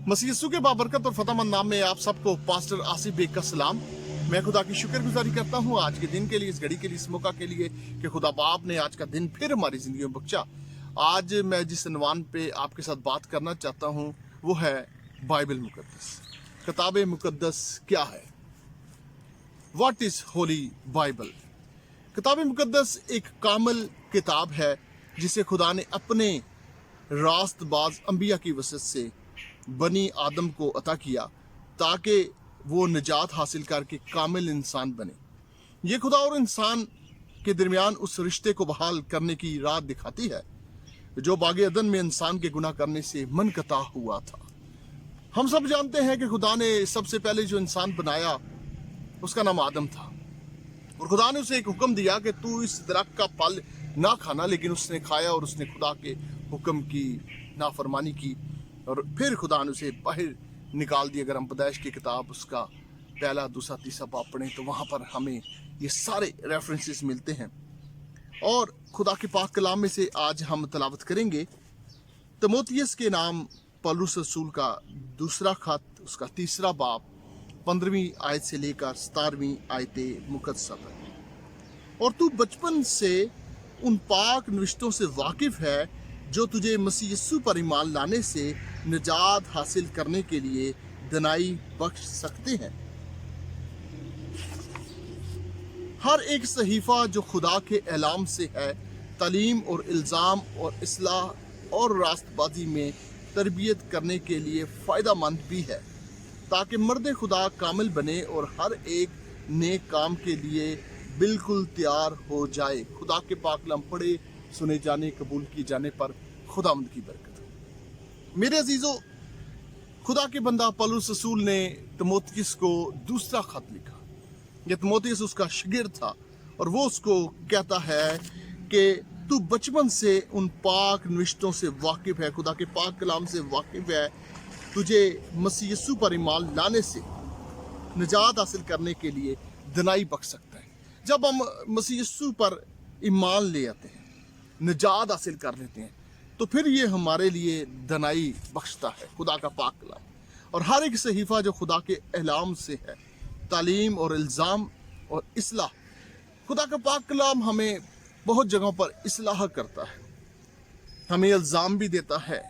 मसीह यीशु के बाबरकत और फतेहमंद नाम में आप सबको पास्टर आसिफ बेग का सलाम। मैं खुदा की शुक्रगुजारी करता हूँ आज के दिन के लिए, इस घड़ी के लिए, इस मौका के लिए कि खुदा बाप ने आज का दिन फिर हमारी जिंदगी में बख्शा। आज मैं जिस अनवान पे आपके साथ बात करना चाहता हूँ वो है बाइबल मुकद्दस। किताब मुकद्दस क्या है? What is Holi Bible? किताब मुकद्दस एक कामिल किताब है जिसे खुदा ने अपने रास्तबाज अंबिया की वसत से बनी आदम को अता किया ताकि वो निजात हासिल करके कामिल इंसान बने। ये खुदा और इंसान के दरमियान उस रिश्ते को बहाल करने की राह दिखाती है जो बागे अदन में इंसान के गुनाह करने से मनकता हुआ था। हम सब जानते हैं कि खुदा ने सबसे पहले जो इंसान बनाया उसका नाम आदम था और खुदा ने उसे एक हुक्म दिया कि तू इस दरख्त का फल ना खाना, लेकिन उसने खाया और उसने खुदा के हुक्म की नाफरमानी की और फिर खुदा ने उसे बाहर निकाल दिया। अगर हम पैदाइश की किताब उसका पहला, दूसरा, तीसरा बाब पढ़ें तो वहाँ पर हमें ये सारे रेफरेंसेस मिलते हैं। और खुदा के पाक कलाम में से आज हम तलावत करेंगे तीमुथियुस के नाम पौलुस रसूल का दूसरा खत, उसका तीसरा बाब 15वीं आयत से लेकर 17वीं आयत मुकद्दसा तक। और तू बचपन से उन पाक नविश्तों से वाकिफ है जो तुझे मसीह यीशु पर ईमान लाने से निजात हासिल करने के लिए दनाई बख्श सकते हैं। हर एक सहीफा जो खुदा के ऐलाम से है तालीम और इल्ज़ाम और इस्लाह और रास्तबाजी में तरबियत करने के लिए फ़ायदा मंद भी है ताकि मर्द खुदा कामिल बने और हर एक नेक काम के लिए बिल्कुल तैयार हो जाए। खुदा के पाक कलाम पढ़े, सुने जाने, कबूल किए जाने पर खुदावंद की बरकत। मेरे अजीजों, खुदा के बंदा पौलुस रसूल ने तीमुथियुस को दूसरा खत लिखा। ये तीमुथियुस उसका शागिर्द था और वो उसको कहता है कि तू बचपन से उन पाक नविश्तों से वाकिफ है, खुदा के पाक कलाम से वाकिफ है, तुझे मसीह यीशु पर ईमान लाने से निजात हासिल करने के लिए दनाई बख्श सकता है। जब हम मसीह यीशु पर ईमान ले आते हैं, निजात हासिल कर लेते हैं, तो फिर ये हमारे लिए दनाई बख्शता है खुदा का पाक कलाम। और हर एक सहीफा जो खुदा के ऐलाम से है तालीम और इल्ज़ाम और इस्लाह, खुदा का पाक कलाम हमें बहुत जगहों पर इस्लाह करता है, हमें इल्ज़ाम भी देता है,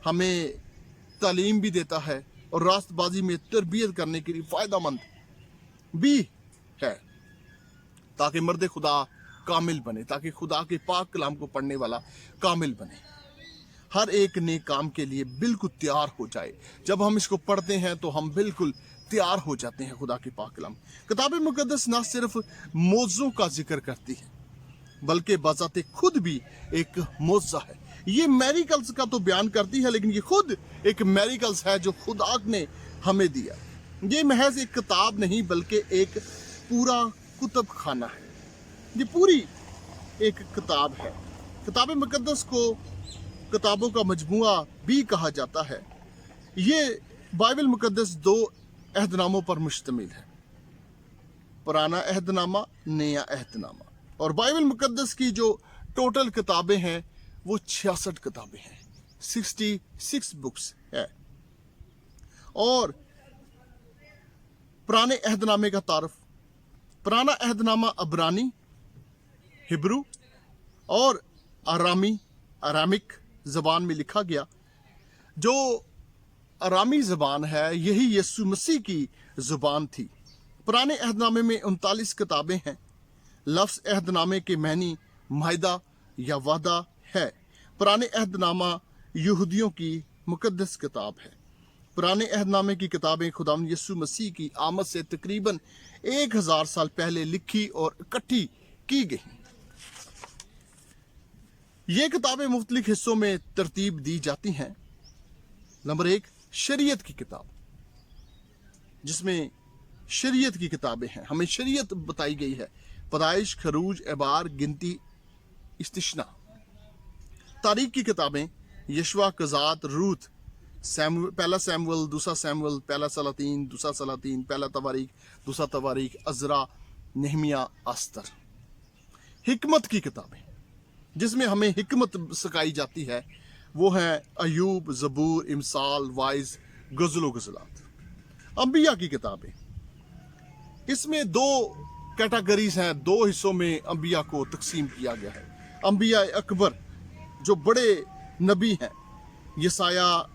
हमें तालीम भी देता है और रास्तबाजी में तरबियत करने के लिए फ़ायदा मंद भी है ताकि मर्द खुदा कामिल बने, ताकि खुदा के पाक कलाम को पढ़ने वाला कामिल बने, हर एक नेक काम के लिए बिल्कुल तैयार हो जाए। जब हम इसको पढ़ते हैं तो हम बिल्कुल तैयार हो जाते हैं। खुदा के पाक कलाम किताब मुकद्दस ना सिर्फ मौजों का जिक्र करती है बल्कि बजाते खुद भी एक मौजा है। ये मेरिकल्स का तो बयान करती है, लेकिन ये खुद एक मेरिकल्स है जो खुदा ने हमें दिया। ये महज एक किताब नहीं बल्कि एक पूरा कुतुब खाना है। ये पूरी एक किताब है। किताब मुकद्दस को किताबों का मजमुआ भी कहा जाता है। ये बाइबल मुकद्दस 2 अहदनामों पर मुश्तमिल है, पुराना अहदनामा, नया अहदनामा। और बाइबल मुकद्दस की जो टोटल किताबें हैं वो 66 किताबें हैं, 66 बुक्स है। और पुराने अहदनामे का तारफ, पुराना अहदनामा अब्रानी, हिब्रू और अरामिक ज़बान में लिखा गया। जो अरामी ज़बान है यही यीशु मसीह की ज़ुबान थी। पुराने अहदनामे में 39 किताबें हैं। लफ्ज़ अहदनामे के मानी माहिदा या वादा है। पुराने अहदनामा यहूदियों की मुकद्दस किताब है। पुराने अहदनामे की किताबें खुदावंद यीशु मसीह की आमद से तकरीबन 1000 साल पहले लिखी और इकट्ठी की गई। ये किताबें मुख्तलिफ हिस्सों में तरतीब दी जाती हैं। नंबर 1, शरीयत की किताब, जिसमें शरीयत की किताबें हैं, हमें शरीयत बताई गई है। पैदाइश, खरूज, एबार, गिनती, इस्तिश्ना। तारीख की किताबें यशवा, कज़ात, रूत, पहला सैमुअल, दूसरा सैमुअल, पहला सलातीन, दूसरा सलातीन, पहला तवारीख, दूसरा तवारीख, अज़रा, नेहमिया, अस्तर। हिकमत की किताबें जिसमें हमें हिकमत सिखाई जाती है। वो हैं अयूब, ज़बूर, इमसाल, वाइज, गज़ल गज़लात। अंबिया की किताबें, इसमें दो कैटेगरीज हैं, दो हिस्सों में अंबिया को तकसीम किया गया है। अंबिया अकबर जो बड़े नबी हैं, यसाया,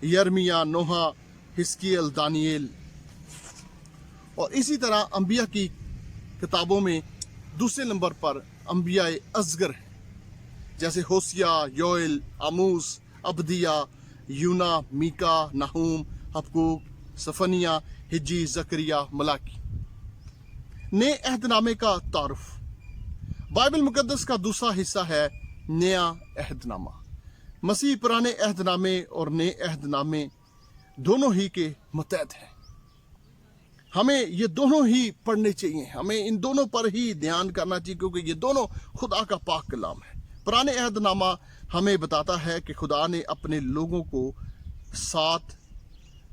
यर्मिया, नोहा, हिस्कियल, दानियल, और इसी तरह अंबिया की किताबों में दूसरे नंबर पर अंबिया असगर हैं, जैसे होसिया, योएल, आमूस, अब्दिया, यूना, मीका, नहूम, हबकूक, सफनिया, हिज्जी, जकरिया, मलाकी। नए अहदनामे का तारुफ, बाइबल मुकद्दस का दूसरा हिस्सा है नया अहदनामा। मसीह पुराने अहदनामे और नए अहदनामे दोनों ही के मुतहद हैं। हमें ये दोनों ही पढ़ने चाहिए, हमें इन दोनों पर ही ध्यान करना चाहिए, क्योंकि ये दोनों खुदा का पाक कलाम है। पुराने अहदनामा हमें बताता है कि खुदा ने अपने लोगों को साथ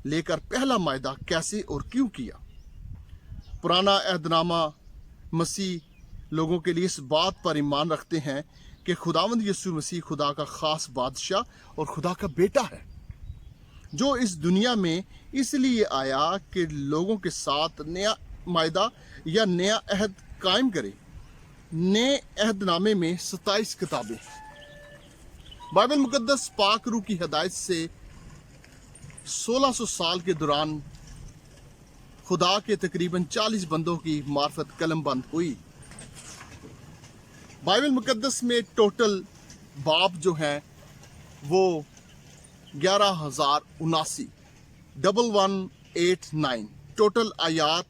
लेकर पहला मायदा कैसे और क्यों किया। पुराना अहदनामा मसीह लोगों के लिए इस बात पर ईमान रखते हैं कि खुदावंद यीशु मसीह खुदा का खास बादशाह और खुदा का बेटा है, जो इस दुनिया में इसलिए आया कि लोगों के साथ नया मायदा या नया अहद कायम करे। नए अहदनामे में 27 किताबें। बाइबल मुकद्दस पाक रूह की हिदायत से 1600 साल के दौरान खुदा के तकरीबन 40 बंदों की मार्फत कलम बंद हुई। बाइबल मुकद्दस में टोटल बाब जो हैं वो 11,079, 1189। टोटल आयात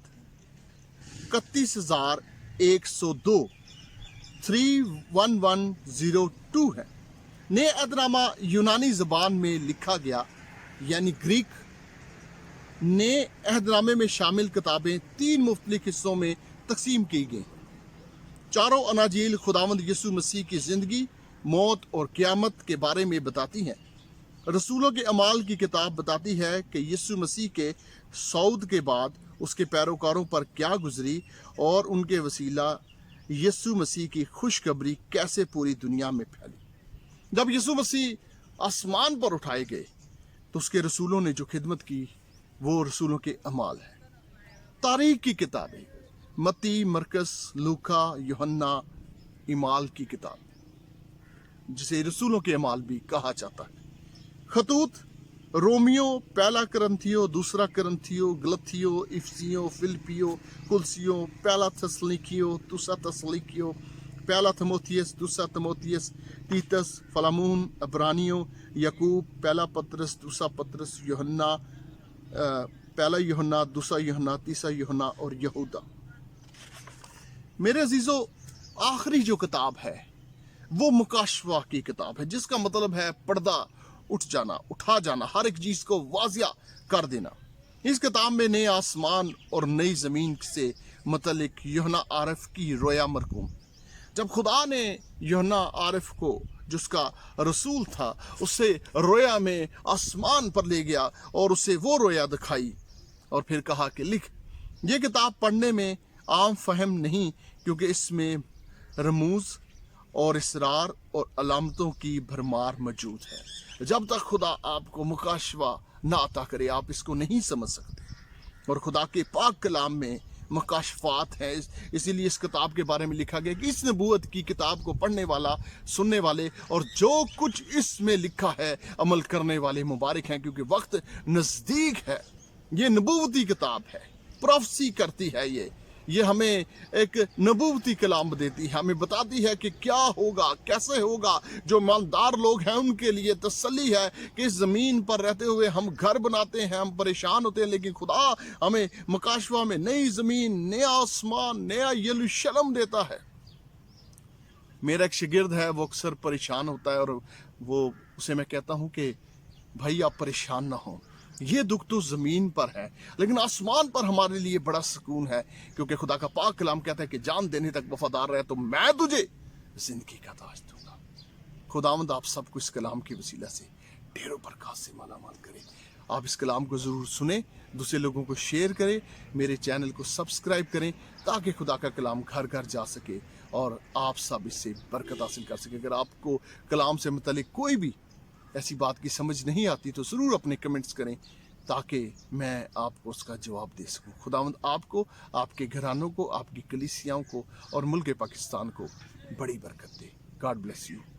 31,102, 31102 है। नए अहदनामा यूनानी ज़बान में लिखा गया, यानी ग्रीक। नए अहदनामे में शामिल किताबें 3 मुख्तलिफ हिस्सों में तकसीम की गई। चारों अनाजील खुदावंद यीशु मसीह की ज़िंदगी, मौत और क़यामत के बारे में बताती हैं। रसूलों के अमाल की किताब बताती है कि यीशु मसीह के सऊद के बाद उसके पैरोकारों पर क्या गुजरी और उनके वसीला यीशु मसीह की खुशखबरी कैसे पूरी दुनिया में फैली। जब यीशु मसीह आसमान पर उठाए गए तो उसके रसूलों ने जो खिदमत की वो रसूलों के अमाल है। तारीख की किताबें, मत्ती, मरकस, लूका, यूहन्ना, इमाल की किताब, जिसे रसूलों के अमाल भी कहा जाता है। खतूत, रोमियो, पहला करंथियो, दूसरा करंथियो, गलथियो, इफसियो, फिलिपियो, कुलसियो, पहला थस्सलुनीकियो, दूसरा थस्सलुनीकियो, पहला थिमोथियस, दूसरा थिमोथियस, तीतस, फलामून, अब्रानियो, याकूब, पहला पतरस, दूसरा पतरस, यूहन्ना, पहला यूहन्ना, दूसरा यूहन्ना, तीसरा यूहन्ना और यहूदा। मेरे अजीजों, आखिरी जो किताब है वो मुकाशवा की किताब है, जिसका मतलब है पर्दा उठ जाना, उठा जाना, हर एक चीज को वाजिया कर देना। इस किताब में नए आसमान और नई जमीन से मुतल्लिक यूहन्ना आरिफ की रोया मरकूम। जब खुदा ने यूहन्ना आरिफ को, जिसका रसूल था, उसे रोया में आसमान पर ले गया और उसे वो रोया दिखाई और फिर कहा कि लिख। ये किताब पढ़ने में आम फहम नहीं, क्योंकि इसमें रमूज और इसरार और अलामतों की भरमार मौजूद है। जब तक खुदा आपको मुकाशवा ना अता करे आप इसको नहीं समझ सकते। और खुदा के पाक कलाम में मुकाशफात है, इसीलिए इस किताब के बारे में लिखा गया कि इस नबूवत की किताब को पढ़ने वाला, सुनने वाले और जो कुछ इसमें लिखा है अमल करने वाले मुबारक हैं, क्योंकि वक्त नज़दीक है। ये नबूवती किताब है, प्रोफेसी करती है। ये हमें एक नबूवती कलाम देती है, हमें बताती है कि क्या होगा, कैसे होगा। जो मालदार लोग हैं उनके लिए तसल्ली है कि इस ज़मीन पर रहते हुए हम घर बनाते हैं, हम परेशान होते हैं, लेकिन खुदा हमें मुकाशवा में नई ज़मीन, नया आसमान, नया यरूशलेम देता है। मेरा एक शागिर्द है, वो अक्सर परेशान होता है और उसे मैं कहता हूँ कि भाई आप परेशान ना हो, ये दुख तो ज़मीन पर है लेकिन आसमान पर हमारे लिए बड़ा सुकून है, क्योंकि खुदा का पाक कलाम कहता है कि जान देने तक वफादार रहे तो मैं तुझे जिंदगी का ताज दूंगा। खुदावंद आप सबको इस कलाम के वसीला से ढेरों बरकत से मालामाल करे। आप इस कलाम को ज़रूर सुने, दूसरे लोगों को शेयर करें, मेरे चैनल को सब्सक्राइब करें, ताकि खुदा का कलाम घर घर जा सके और आप सब इससे बरकत हासिल कर सके। अगर आपको कलाम से मुतालिक कोई भी ایسی بات کی سمجھ نہیں آتی تو ضرور اپنے کمنٹس کریں تاکہ میں آپ کو اس کا جواب دے سکوں۔ خداوند آپ کو، آپ کے گھرانوں کو، آپ کی کلیسیاؤں کو اور ملک پاکستان کو بڑی برکت دے۔ God bless you.